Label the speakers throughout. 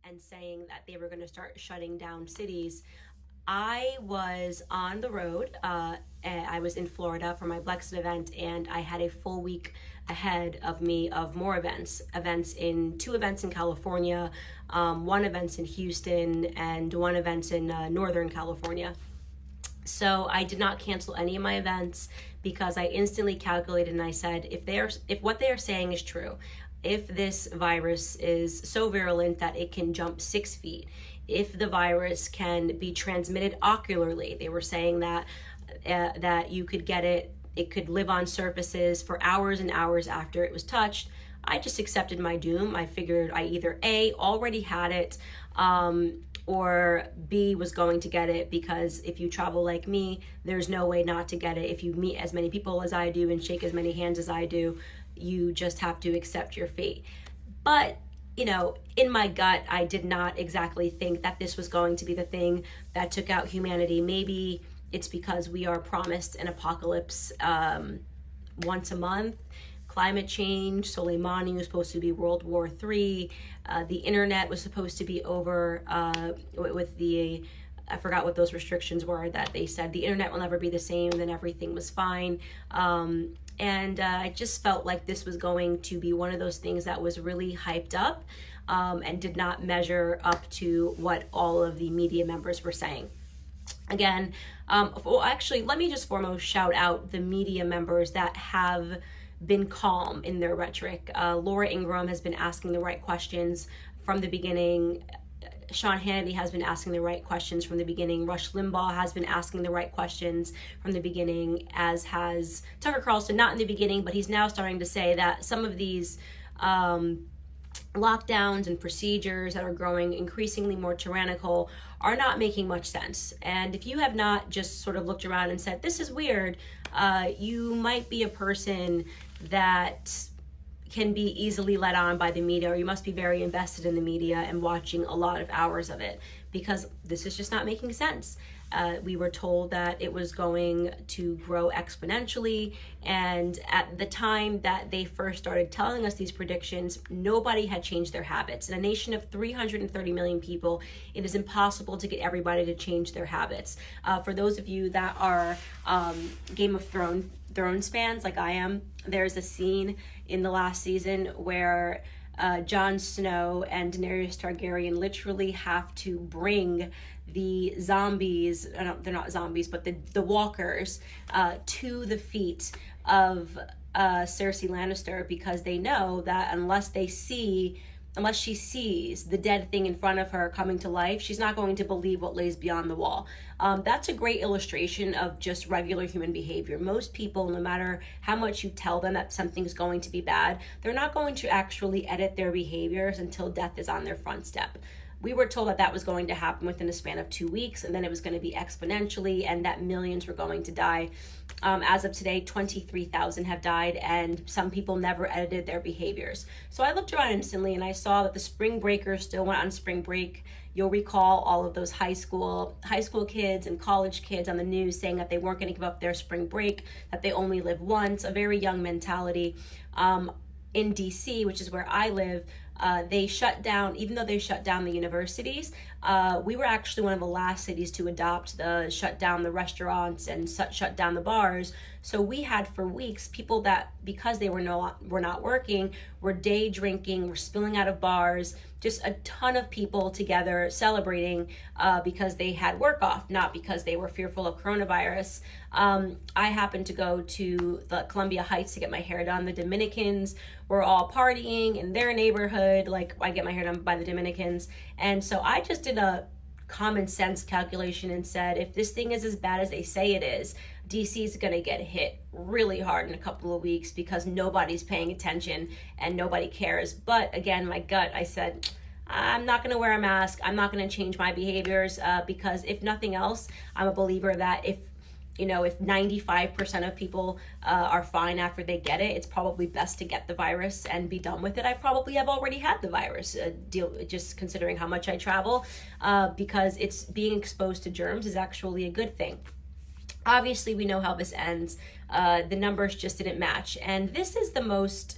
Speaker 1: and saying that they were going to start shutting down cities, I was on the road. And I was in Florida for my Blexit event, and I had a full week ahead of me of more two events in California, one event in Houston, and one event in Northern California. So I did not cancel any of my events because I instantly calculated and I said, if what they are saying is true, if this virus is so virulent that it can jump 6 feet, if the virus can be transmitted ocularly, they were saying that that you could get it, it could live on surfaces for hours and hours after it was touched. I just accepted my doom. I figured I either A, already had it, or B, was going to get it, because if you travel like me, there's no way not to get it. If you meet as many people as I do and shake as many hands as I do, you just have to accept your fate. But in my gut, I did not exactly think that this was going to be the thing that took out humanity. Maybe it's because we are promised an apocalypse once a month. Climate change, Soleimani was supposed to be World War III. The internet was supposed to be over with the, I forgot what those restrictions were, that they said the internet will never be the same, then everything was fine. And I just felt like this was going to be one of those things that was really hyped up and did not measure up to what all of the media members were saying. Again, well, actually, let me just foremost shout out the media members that have been calm in their rhetoric. Laura Ingraham has been asking the right questions from the beginning. Sean Hannity has been asking the right questions from the beginning. Rush Limbaugh has been asking the right questions from the beginning, as has Tucker Carlson, not in the beginning, but he's now starting to say that some of these lockdowns and procedures that are growing increasingly more tyrannical are not making much sense. And if you have not just sort of looked around and said, this is weird, you might be a person that can be easily led on by the media, or you must be very invested in the media and watching a lot of hours of it, because this is just not making sense. We were told that it was going to grow exponentially, and at the time that they first started telling us these predictions, nobody had changed their habits. In a nation of 330 million people, it is impossible to get everybody to change their habits. For those of you that are Game of Thrones fans like I am, there's a scene in the last season where Jon Snow and Daenerys Targaryen literally have to bring the zombies, they're not zombies, but the walkers, to the feet of Cersei Lannister, because they know that unless she sees the dead thing in front of her coming to life, she's not going to believe what lays beyond the wall. That's a great illustration of just regular human behavior. Most people, no matter how much you tell them that something's going to be bad, they're not going to actually edit their behaviors until death is on their front step. We were told that that was going to happen within a span of 2 weeks, and then it was going to be exponentially, and that millions were going to die. As of today, 23,000 have died, and some people never edited their behaviors. So I looked around instantly, and I saw that the spring breakers still went on spring break. You'll recall all of those high school kids and college kids on the news saying that they weren't going to give up their spring break, that they only live once, a very young mentality. In DC, which is where I live, they shut down, even though they shut down the universities, we were actually one of the last cities to adopt the shut down the restaurants and shut down the bars. So we had for weeks people that, because they were not working, were day drinking, were spilling out of bars, just a ton of people together celebrating because they had work off, not because they were fearful of coronavirus. I happened to go to the Columbia Heights to get my hair done. The Dominicans were all partying in their neighborhood, like I get my hair done by the Dominicans. And so I just did a common sense calculation and said, if this thing is as bad as they say it is, DC is going to get hit really hard in a couple of weeks because nobody's paying attention and nobody cares. But again, my gut, I said, I'm not going to wear a mask. I'm not going to change my behaviors because if nothing else, I'm a believer that if 95% of people are fine after they get it, it's probably best to get the virus and be done with it. I probably have already had the virus, just considering how much I travel, because it's being exposed to germs is actually a good thing. Obviously, we know how this ends. The numbers just didn't match. And this is the most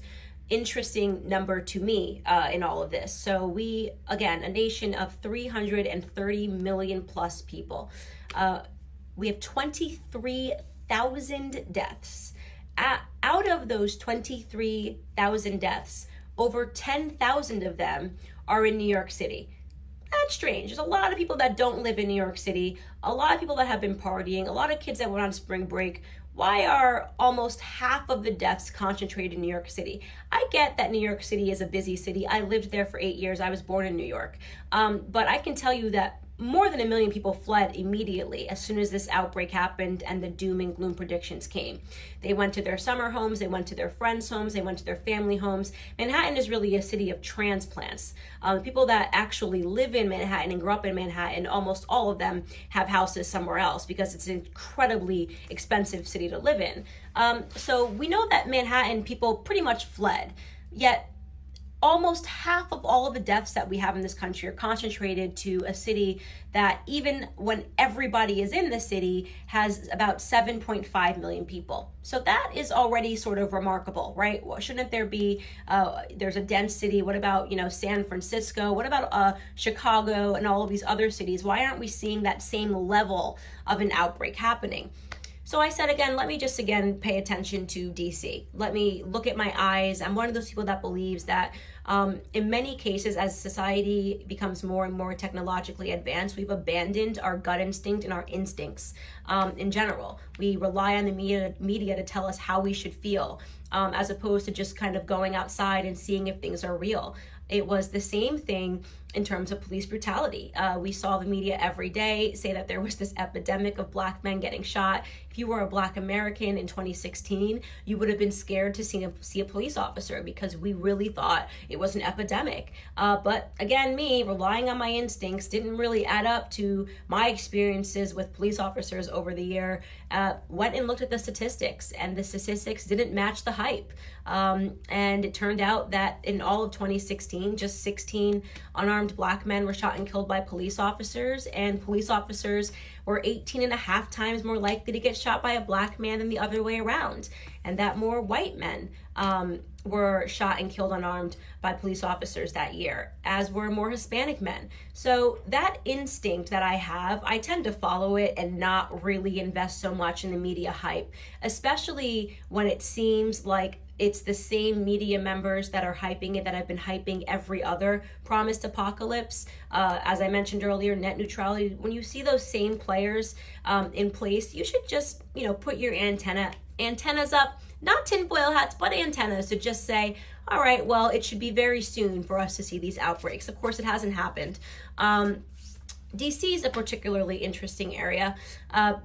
Speaker 1: interesting number to me in all of this. So we, again, a nation of 330 million plus people. We have 23,000 deaths. Out of those 23,000 deaths, over 10,000 of them are in New York City. That's strange. There's a lot of people that don't live in New York City, a lot of people that have been partying, a lot of kids that went on spring break. Why are almost half of the deaths concentrated in New York City? I get that New York City is a busy city. I lived there for 8 years. I was born in New York. But I can tell you that more than 1 million people fled immediately as soon as this outbreak happened and the doom and gloom predictions came. They went to their summer homes, they went to their friends' homes, they went to their family homes. Manhattan is really a city of transplants. People that actually live in Manhattan and grew up in Manhattan, almost all of them have houses somewhere else because it's an incredibly expensive city to live in. So we know that Manhattan people pretty much fled, yet almost half of all of the deaths that we have in this country are concentrated to a city that, even when everybody is in the city, has about 7.5 million people. So that is already sort of remarkable, right? Well, shouldn't there be, there's a dense city. What about, San Francisco? What about Chicago and all of these other cities? Why aren't we seeing that same level of an outbreak happening? So I said, let me just pay attention to DC. Let me look at my eyes. I'm one of those people that believes that in many cases, as society becomes more and more technologically advanced, we've abandoned our gut instinct and our instincts in general. We rely on the media to tell us how we should feel, as opposed to just kind of going outside and seeing if things are real. It was the same thing in terms of police brutality. We saw the media every day say that there was this epidemic of Black men getting shot. If you were a Black American in 2016, you would have been scared to see a police officer because we really thought it was an epidemic. But again, me relying on my instincts didn't really add up to my experiences with police officers over the year. Went and looked at the statistics, and the statistics didn't match the hype. And it turned out that in all of 2016, just 16 unarmed Black men were shot and killed by police officers, and police officers were 18.5 times more likely to get shot by a Black man than the other way around, and that more white men were shot and killed unarmed by police officers that year, as were more Hispanic men. So that instinct that I have, I tend to follow it and not really invest so much in the media hype, especially when it seems like it's the same media members that are hyping it that have been hyping every other promised apocalypse. As I mentioned earlier, net neutrality. When you see those same players in place, you should just, put your antennas up, not tinfoil hats, but antennas, to just say, all right, well, it should be very soon for us to see these outbreaks. Of course, it hasn't happened. DC is a particularly interesting area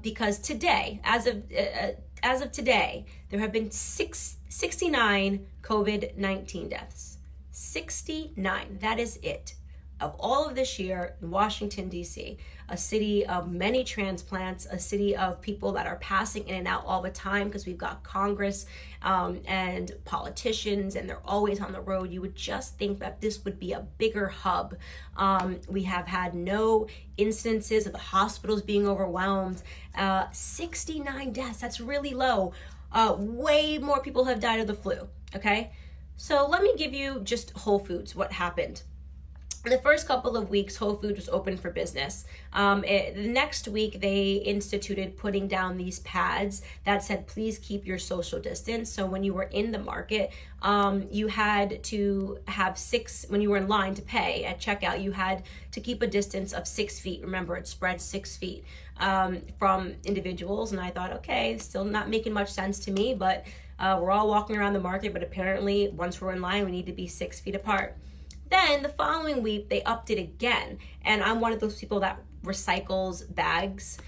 Speaker 1: because today, as of today, there have been 69 COVID-19 deaths. 69, that is it. Of all of this year in Washington, D.C., a city of many transplants, a city of people that are passing in and out all the time because we've got Congress and politicians, and they're always on the road. You would just think that this would be a bigger hub. We have had no instances of the hospitals being overwhelmed. 69 deaths, that's really low. Way more people have died of the flu, okay? So let me give you just Whole Foods, what happened. The first couple of weeks, Whole Foods was open for business. The next week, they instituted putting down these pads that said, please keep your social distance. So when you were in the market, you had to have when you were in line to pay at checkout, you had to keep a distance of 6 feet. Remember, it spread 6 feet from individuals. And I thought, okay, still not making much sense to me, but we're all walking around the market, but apparently once we're in line, we need to be 6 feet apart. Then the following week, they upped it again. And I'm one of those people that recycles bags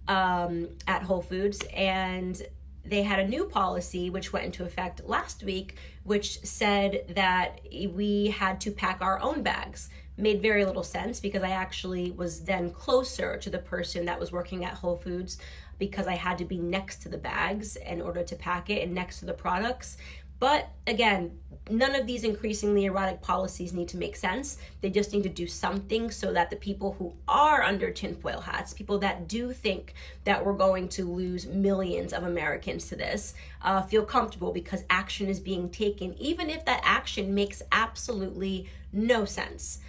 Speaker 1: at Whole Foods. And they had a new policy which went into effect last week, which said that we had to pack our own bags. Made very little sense because I actually was then closer to the person that was working at Whole Foods because I had to be next to the bags in order to pack it and next to the products. But again, none of these increasingly erratic policies need to make sense. They just need to do something so that the people who are under tinfoil hats, people that do think that we're going to lose millions of Americans to this, feel comfortable because action is being taken, even if that action makes absolutely no sense.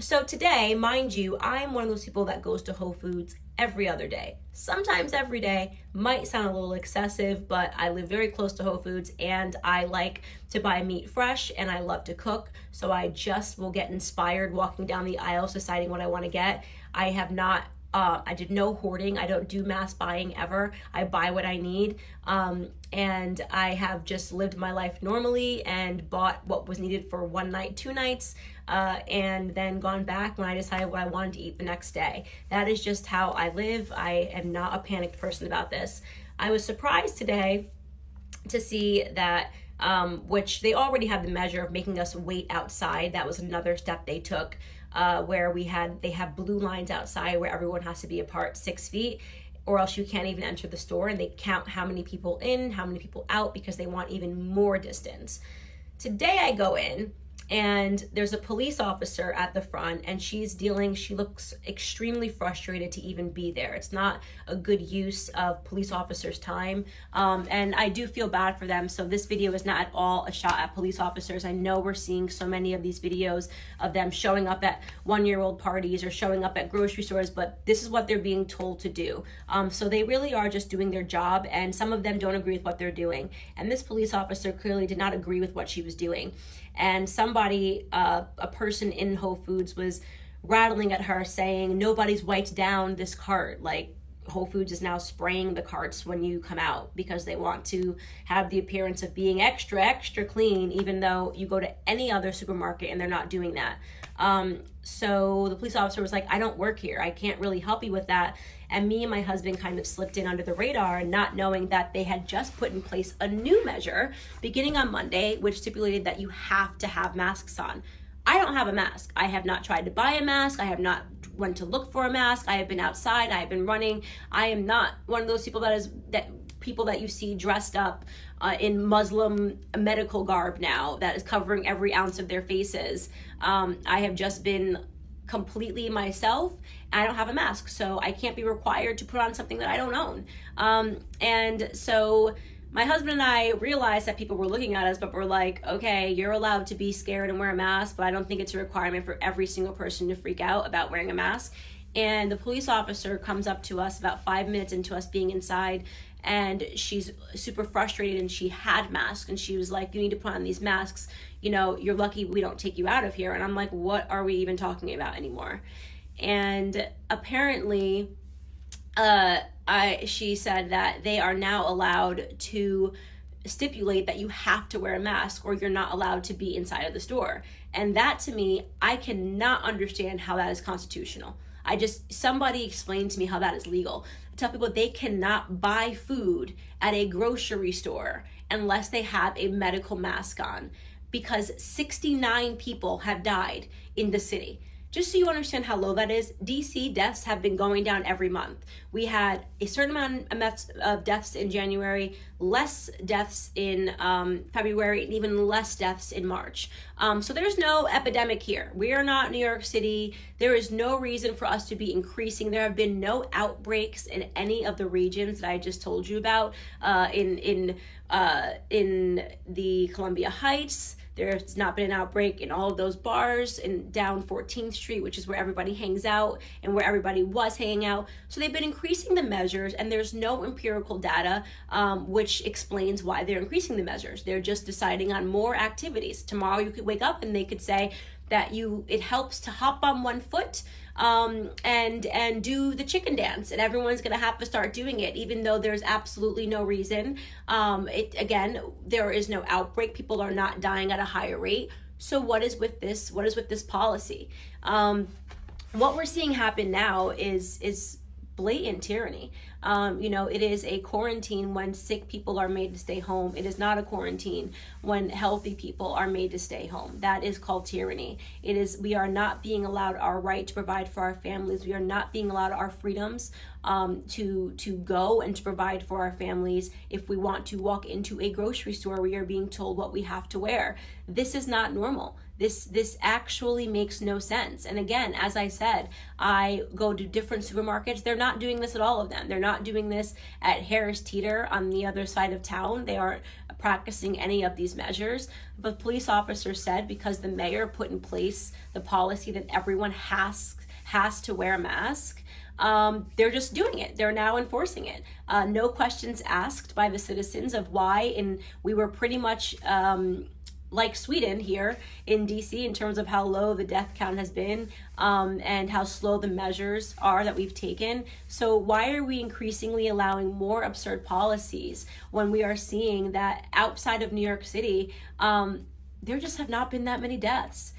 Speaker 1: So today, mind you, I'm one of those people that goes to Whole Foods every other day. Sometimes every day might sound a little excessive, but I live very close to Whole Foods and I like to buy meat fresh and I love to cook. So I just will get inspired walking down the aisles, deciding what I want to get. I have not I did no hoarding. I don't do mass buying ever. I buy what I need. And I have just lived my life normally and bought what was needed for one night, 2 nights, and then gone back when I decided what I wanted to eat the next day. That is just how I live. I am not a panicked person about this. I was surprised today to see that which they already had the measure of making us wait outside. That was another step they took. Where they have blue lines outside where everyone has to be apart 6 feet, or else you can't even enter the store, and they count how many people in, how many people out, because they want even more distance. Today I go in and there's a police officer at the front and she looks extremely frustrated to even be there. It's not a good use of police officers' time. And I do feel bad for them. So this video is not at all a shot at police officers. I know we're seeing so many of these videos of them showing up at 1-year-old parties or showing up at grocery stores, but this is what they're being told to do. So they really are just doing their job, and some of them don't agree with what they're doing. And this police officer clearly did not agree with what she was doing. And somebody, a person in Whole Foods, was rattling at her saying, nobody's wiped down this cart. Like, Whole Foods is now spraying the carts when you come out because they want to have the appearance of being extra, extra clean, even though you go to any other supermarket and they're not doing that. So the police officer was like, I don't work here. I can't really help you with that. And me and my husband kind of slipped in under the radar, not knowing that they had just put in place a new measure beginning on Monday, which stipulated that you have to have masks on. I don't have a mask. I have not tried to buy a mask. I have not went to look for a mask. I have been outside. I have been running. I am not one of those people that you see dressed up in Muslim medical garb now that is covering every ounce of their faces. I have just been completely myself. I don't have a mask, so I can't be required to put on something that I don't own. And so my husband and I realized that people were looking at us, but we're like, okay, you're allowed to be scared and wear a mask, but I don't think it's a requirement for every single person to freak out about wearing a mask. And the police officer comes up to us about 5 minutes into us being inside, and she's super frustrated, and she had masks, and she was like, you need to put on these masks. You know, you're lucky we don't take you out of here. And I'm like, what are we even talking about anymore? And apparently, she said that they are now allowed to stipulate that you have to wear a mask or you're not allowed to be inside of the store. And that, to me, I cannot understand how that is constitutional. Somebody explain to me how that is legal. I tell people they cannot buy food at a grocery store unless they have a medical mask on, because 69 people have died in the city. Just so you understand how low that is, DC deaths have been going down every month. We had a certain amount of deaths in January, less deaths in February, and even less deaths in March. So there's no epidemic here. We are not New York City. There is no reason for us to be increasing. There have been no outbreaks in any of the regions that I just told you about. In the Columbia Heights, there's not been an outbreak in all of those bars and down 14th Street, which is where everybody hangs out and where everybody was hanging out. So they've been increasing the measures, and there's no empirical data which explains why they're increasing the measures. They're just deciding on more activities. Tomorrow you could wake up and they could say that it helps to hop on one foot and do the chicken dance, and everyone's gonna have to start doing it, even though there's absolutely no reason. Again, there is no outbreak. People are not dying at a higher rate. So what is with this policy? What we're seeing happen now is blatant tyranny. It is a quarantine when sick people are made to stay home. It is not a quarantine when healthy people are made to stay home. That is called tyranny. We are not being allowed our right to provide for our families. We are not being allowed our freedoms to go and to provide for our families. If we want to walk into a grocery store, we are being told what we have to wear. This is not normal. This actually makes no sense. And again, as I said, I go to different supermarkets. They're not doing this at all of them. They're not doing this at Harris Teeter on the other side of town. They aren't practicing any of these measures. But police officers said because the mayor put in place the policy that everyone has to wear a mask, they're just doing it. They're now enforcing it. No questions asked by the citizens of why. And we were pretty much like Sweden here in DC in terms of how low the death count has been, and how slow the measures are that we've taken. So why are we increasingly allowing more absurd policies when we are seeing that outside of New York City, there just have not been that many deaths?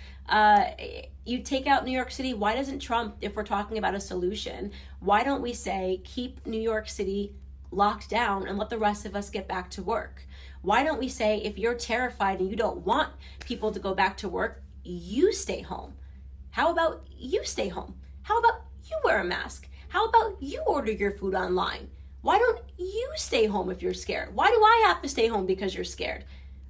Speaker 1: You take out New York City, why doesn't Trump, if we're talking about a solution, why don't we say keep New York City locked down and let the rest of us get back to work? Why don't we say if you're terrified and you don't want people to go back to work, you stay home? How about you stay home? How about you wear a mask? How about you order your food online? Why don't you stay home if you're scared? Why do I have to stay home because you're scared?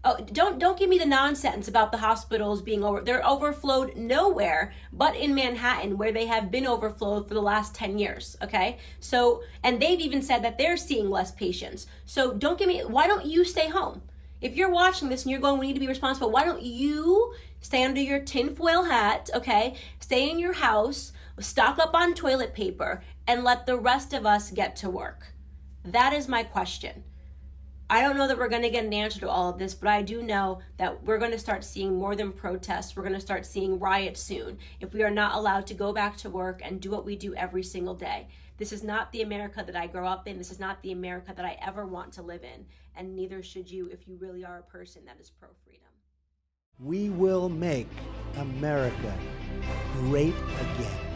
Speaker 1: Oh, don't give me the nonsense about the hospitals being they're overflowed nowhere but in Manhattan, where they have been overflowed for the last 10 years, okay? So, and they've even said that they're seeing less patients. So why don't you stay home? If you're watching this and you're going, we need to be responsible, why don't you stay under your tinfoil hat, okay? Stay in your house, stock up on toilet paper, and let the rest of us get to work. That is my question. I don't know that we're going to get an answer to all of this, but I do know that we're going to start seeing more than protests. We're going to start seeing riots soon if we are not allowed to go back to work and do what we do every single day. This is not the America that I grew up in. This is not the America that I ever want to live in. And neither should you if you really are a person that is pro-freedom.
Speaker 2: We will make America great again.